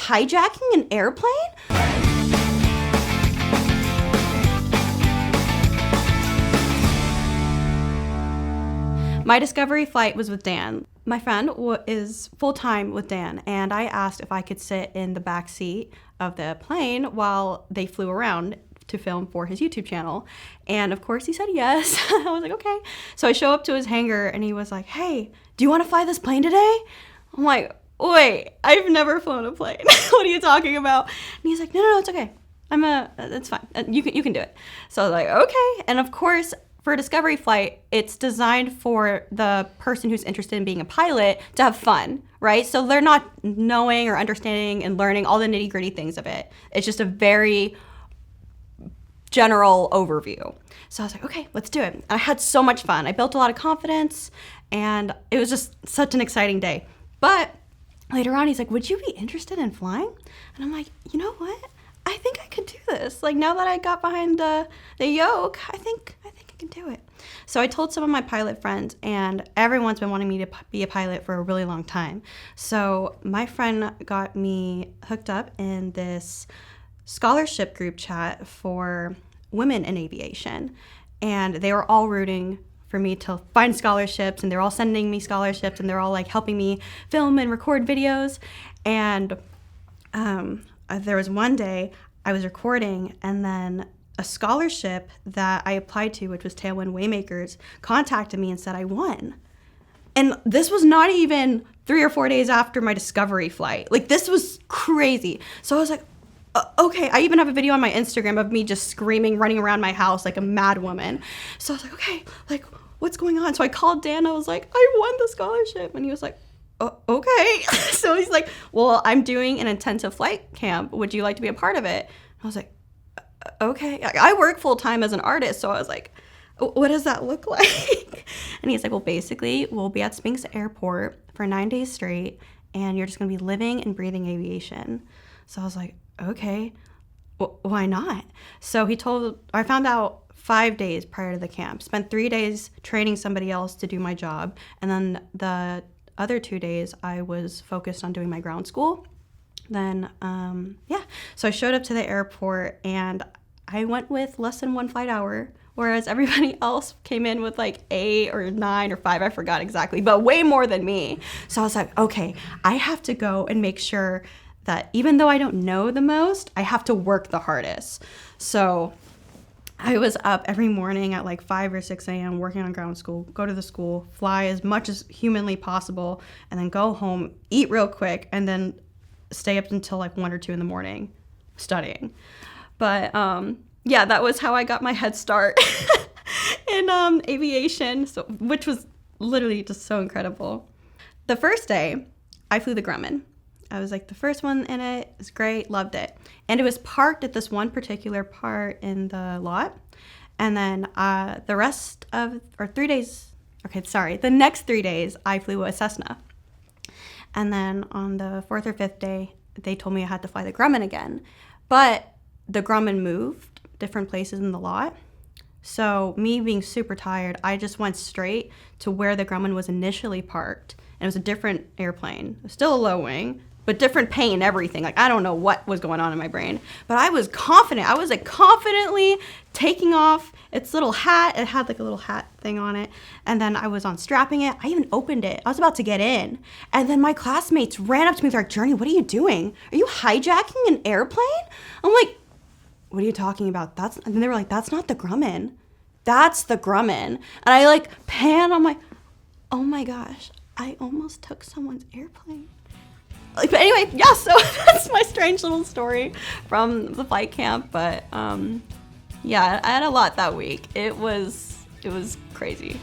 hijacking an airplane? My discovery flight was with Dan. My friend is full-time with Dan, and I asked if I could sit in the back seat of the plane while they flew around to film for his YouTube channel. And of course he said yes. I was like, okay. So I show up to his hangar and he was like, hey, do you want to fly this plane today? I'm like, wait, I've never flown a plane. What are you talking about? And he's like, no, it's okay. It's fine. You can do it. So I was like, okay. And of course, for a discovery flight, it's designed for the person who's interested in being a pilot to have fun, right? So they're not knowing or understanding and learning all the nitty-gritty things of it. It's just a very general overview. So I was like, okay, let's do it. I had so much fun. I built a lot of confidence, and it was just such an exciting day. But later on, he's like, would you be interested in flying? And I'm like, you know what? I think I could do this. Like, now that I got behind the yoke, I think I can do it. So I told some of my pilot friends, and everyone's been wanting me to be a pilot for a really long time. So my friend got me hooked up in this scholarship group chat for women in aviation. And they were all rooting for me to find scholarships, and they're all sending me scholarships, and they're all like helping me film and record videos. And there was one day I was recording, and then a scholarship that I applied to, which was Tailwind Waymakers, contacted me and said I won. And this was not even 3 or 4 days after my discovery flight. Like, this was crazy. So I was like, okay. I even have a video on my Instagram of me just screaming, running around my house like a mad woman. So I was like, okay, like, what's going on? So I called Dan. I was like, I won the scholarship. And he was like, okay. So he's like, well, I'm doing an intensive flight camp. Would you like to be a part of it? I was like, okay. I work full time as an artist. So I was like, what does that look like? And he's like, well, basically, we'll be at Spinks Airport for 9 days straight, and you're just going to be living and breathing aviation. So I was like, okay, why not? So I found out 5 days prior to the camp, spent 3 days training somebody else to do my job. And then the other 2 days, I was focused on doing my ground school. Then, so I showed up to the airport, and I went with less than 1 flight hour, whereas everybody else came in with like 8 or 9 or 5, I forgot exactly, but way more than me. So I was like, okay, I have to go and make sure that even though I don't know the most, I have to work the hardest. So I was up every morning at like 5 or 6 a.m. working on ground school, go to the school, fly as much as humanly possible, and then go home, eat real quick, and then stay up until like 1 or 2 in the morning studying. But that was how I got my head start in aviation, which was literally just so incredible. The first day, I flew the Grumman. I was like the first one in it. It was great, loved it. And it was parked at this one particular part in the lot. And then the next 3 days, I flew a Cessna. And then on the 4th or 5th day, they told me I had to fly the Grumman again. But the Grumman moved different places in the lot. So me being super tired, I just went straight to where the Grumman was initially parked. And it was a different airplane. It was still a low wing, but different paint and everything. Like, I don't know what was going on in my brain. But I was confident. I was like confidently taking off its little hat. It had like a little hat thing on it. And then I was unstrapping it. I even opened it. I was about to get in. And then my classmates ran up to me. They're like, Jrnie, what are you doing? Are you hijacking an airplane? I'm like, what are you talking about? And they were like, that's not the Grumman. That's the Grumman. And I like pan. I'm like, oh my gosh, I almost took someone's airplane. But anyway, yeah, so that's my strange little story from the flight camp. But I had a lot that week. It was crazy.